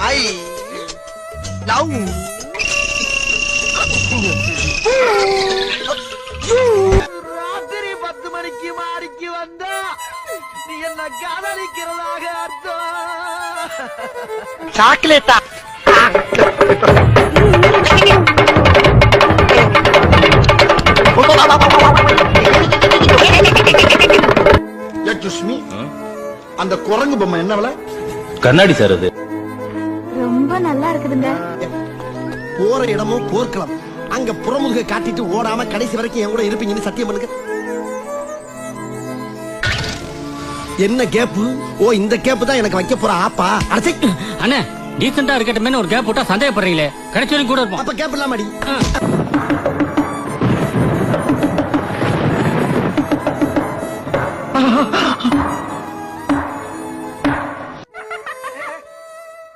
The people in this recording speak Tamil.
ஐ லவ் ராத்திரி 10 மணிக்கு மாடிக்கு வந்தா நீ என்ன காதலிக்கிறதாக அர்த்தம். சாக்லேட்டா? சுஷ்மி, அந்த குரங்கு பொம்மை என்ன விலை? கண்ணாடி சார் அது. ரொம்ப நல்லா இருக்குதுங்க. போற இடமும் போர்க்களம். அங்க புறமுதுக காட்டிட்டு ஓடாம கடைசி வரைக்கும் என் கூட இருப்பீங்கன்னு சத்தியம் பண்ணுங்க. என்ன கேப்பு? ஓ, இந்த கேப்பு தான் எனக்கு வைக்க போற ஆப்பா. அடச்சை அண்ணே, டீசெண்டா இருக்கட்டுமே ஒரு கேப் போட்டா சந்தேகப்படுறீங்களே. கடைசி வரைக்கும் கூட இருப்போம். அப்ப கேப் இல்லாம அடி.